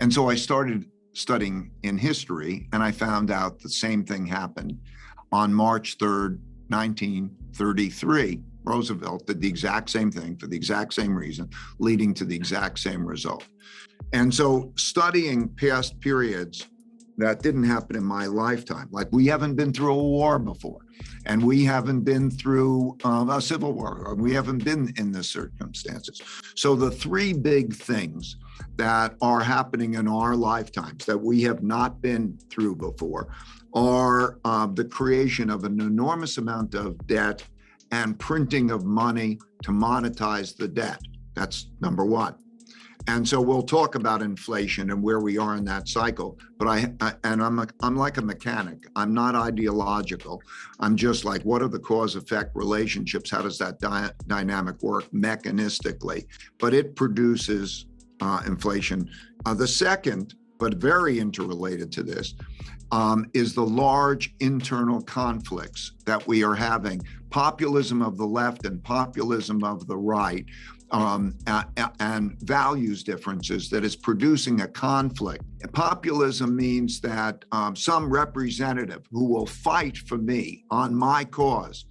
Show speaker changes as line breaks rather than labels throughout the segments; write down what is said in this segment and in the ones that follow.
And so I started studying in history, and I found out the same thing happened on March 3rd, 1933. Roosevelt did the exact same thing for the exact same reason, leading to the exact same result. And so studying past periods that didn't happen in my lifetime, like we haven't been through a war before, and we haven't been through a civil war, or we haven't been in this circumstances. So the three big things that are happening in our lifetimes that we have not been through before are the creation of an enormous amount of debt and printing of money to monetize the debt. That's number one. And so we'll talk about inflation and where we are in that cycle. But I'm like a mechanic. I'm not ideological. I'm just like, what are the cause-effect relationships? How does that dynamic work mechanistically? But it produces inflation. The second, but very interrelated to this, is the large internal conflicts that we are having. Populism of the left and populism of the right, and values differences that is producing a conflict. Populism means that some representative who will fight for me on my cause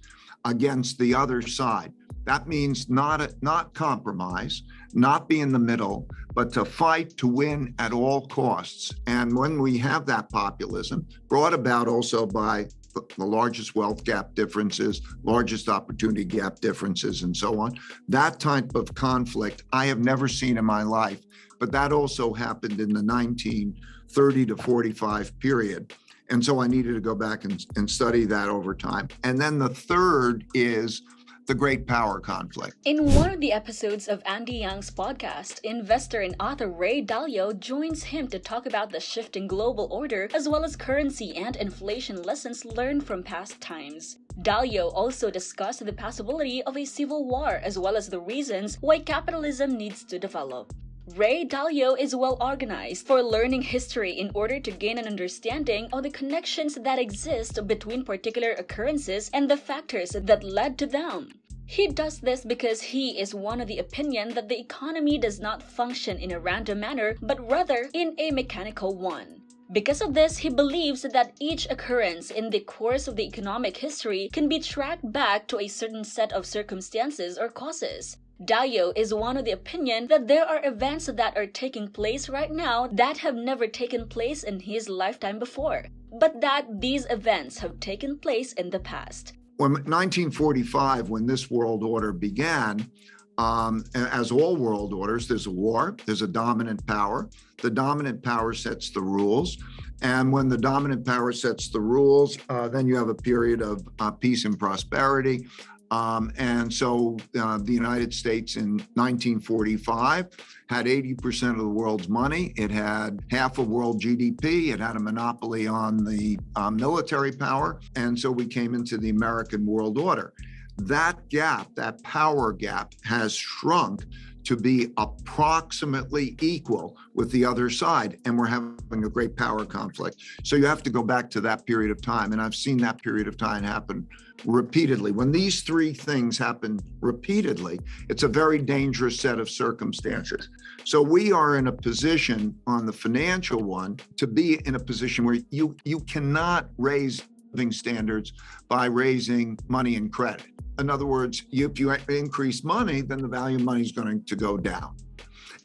against the other side. That means not compromise, not be in the middle, but to fight to win at all costs. And when we have that populism, brought about also by the largest wealth gap differences, largest opportunity gap differences, and so on, that type of conflict I have never seen in my life. But that also happened in the 1930 to 45 period. And so I needed to go back and study that over time. And then the third is the great power conflict.
In one of the episodes of Andy Young's podcast, investor and author Ray Dalio joins him to talk about the shifting global order as well as currency and inflation lessons learned from past times. Dalio also discussed the possibility of a civil war as well as the reasons why capitalism needs to develop. Ray Dalio is well organized for learning history in order to gain an understanding of the connections that exist between particular occurrences and the factors that led to them. He does this because he is one of the opinion that the economy does not function in a random manner, but rather in a mechanical one. Because of this, he believes that each occurrence in the course of the economic history can be tracked back to a certain set of circumstances or causes. Dalio is one of the opinion that there are events that are taking place right now that have never taken place in his lifetime before, but that these events have taken place in the past.
When 1945, when this world order began, as all world orders, there's a war, there's a dominant power. The dominant power sets the rules. And when the dominant power sets the rules, then you have a period of peace and prosperity. And so the United States in 1945 had 80% of the world's money. It had half of world GDP. It had a monopoly on the military power. And so we came into the American world order. That gap, that power gap, has shrunk to be approximately equal with the other side. And we're having a great power conflict. So you have to go back to that period of time. And I've seen that period of time happen repeatedly. When these three things happen repeatedly, it's a very dangerous set of circumstances. So we are in a position on the financial one to be in a position where you cannot raise living standards by raising money and credit. In other words, if you increase money, then the value of money is going to go down.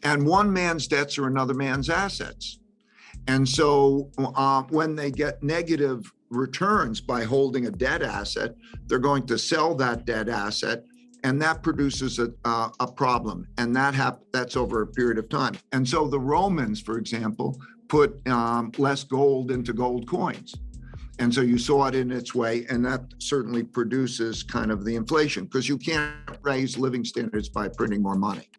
And one man's debts are another man's assets. And so when they get negative returns by holding a debt asset, they're going to sell that debt asset, and that produces a problem. And that's over a period of time. And so the Romans, for example, put less gold into gold coins. And so you saw it in its way, and that certainly produces kind of the inflation, because you can't raise living standards by printing more money.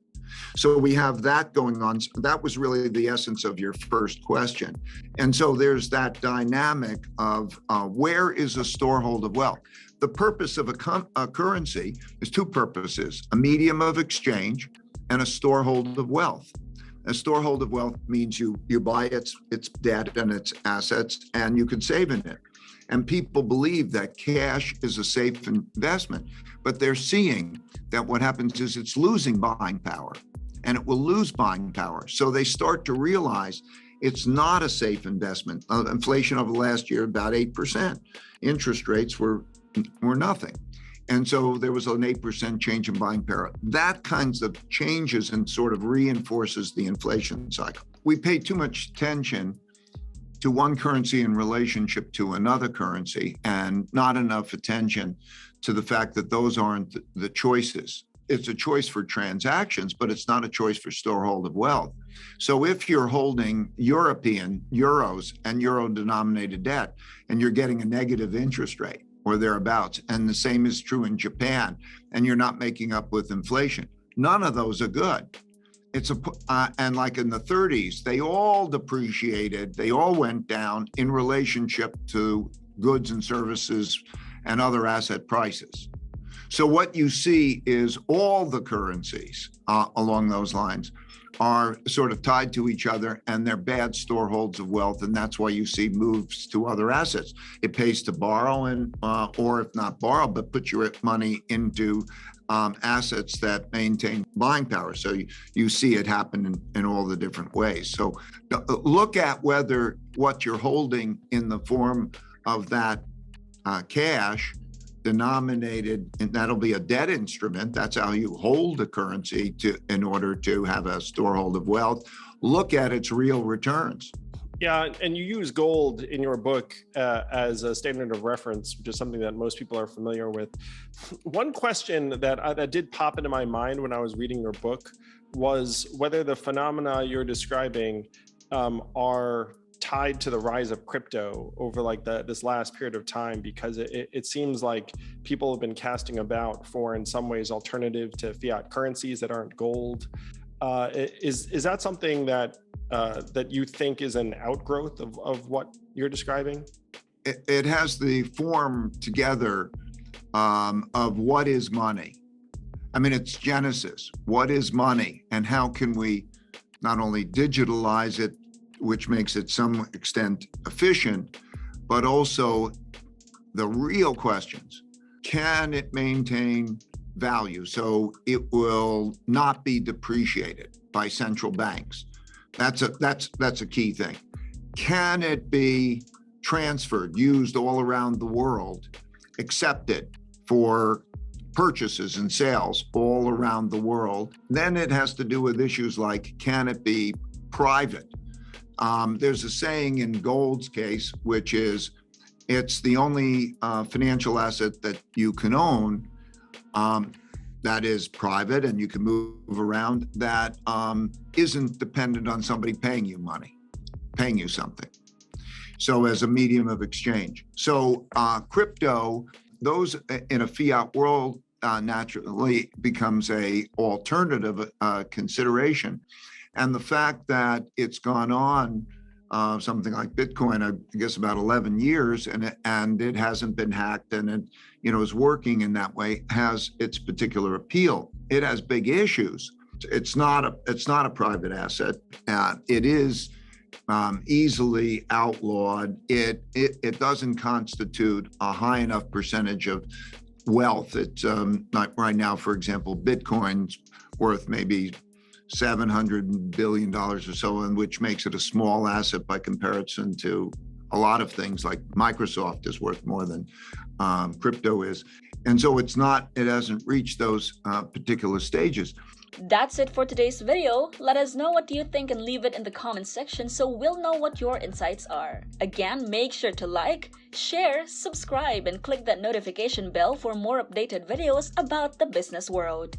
So we have that going on. That was really the essence of your first question. And so there's that dynamic of where is a storehold of wealth? The purpose of a currency is two purposes: a medium of exchange and a storehold of wealth. A storehold of wealth means you buy its debt and its assets, and you can save in it. And people believe that cash is a safe investment, but they're seeing that what happens is it's losing buying power. and it will lose buying power. So they start to realize it's not a safe investment. Inflation over the last year, about 8%. Interest rates were nothing. And so there was an 8% change in buying power. That kinds of changes and sort of reinforces the inflation cycle. We pay too much attention to one currency in relationship to another currency and not enough attention to the fact that those aren't the choices. It's a choice for transactions, but it's not a choice for storehold of wealth. So if you're holding European euros and euro-denominated debt and you're getting a negative interest rate or thereabouts, and the same is true in Japan, and you're not making up with inflation, none of those are good. And like in the 30s, they all depreciated, they all went down in relationship to goods and services and other asset prices. So what you see is all the currencies along those lines are sort of tied to each other, and they're bad storeholds of wealth, and that's why you see moves to other assets. It pays to borrow, and or if not borrow, but put your money into assets that maintain buying power. So you see it happen in all the different ways. So look at whether what you're holding in the form of that cash denominated, and that'll be a debt instrument. That's how you hold the currency in order to have a storehold of wealth. Look at its real returns.
Yeah, and you use gold in your book as a standard of reference, which is something that most people are familiar with. One question that did pop into my mind when I was reading your book was whether the phenomena you're describing are tied to the rise of crypto over like this last period of time, because it seems like people have been casting about for, in some ways, alternative to fiat currencies that aren't gold. Is that something that you think is an outgrowth of what you're describing?
It has the form together of what is money. I mean, it's Genesis. What is money, and how can we not only digitalize it, which makes it some extent efficient, but also the real questions. Can it maintain value so it will not be depreciated by central banks? That's a key thing. Can it be transferred, used all around the world, accepted for purchases and sales all around the world? Then it has to do with issues like, can it be private? There's a saying in gold's case, which is, it's the only financial asset that you can own that is private and you can move around, that isn't dependent on somebody paying you money, paying you something. So as a medium of exchange. So crypto, those in a fiat world naturally becomes a alternative consideration. And the fact that it's gone on something like Bitcoin, I guess about 11 years, and it hasn't been hacked, and it is working in that way, has its particular appeal. It has big issues. It's not a private asset. It is easily outlawed. It doesn't constitute a high enough percentage of wealth. It's like right now, for example, Bitcoin's worth maybe $700 billion or so, and which makes it a small asset by comparison to a lot of things. Like Microsoft is worth more than crypto is. And so it hasn't reached those particular stages.
That's it for today's video. Let us know what you think and leave it in the comments section so we'll know what your insights are. Again, make sure to like, share, subscribe, and click that notification bell for more updated videos about the business world.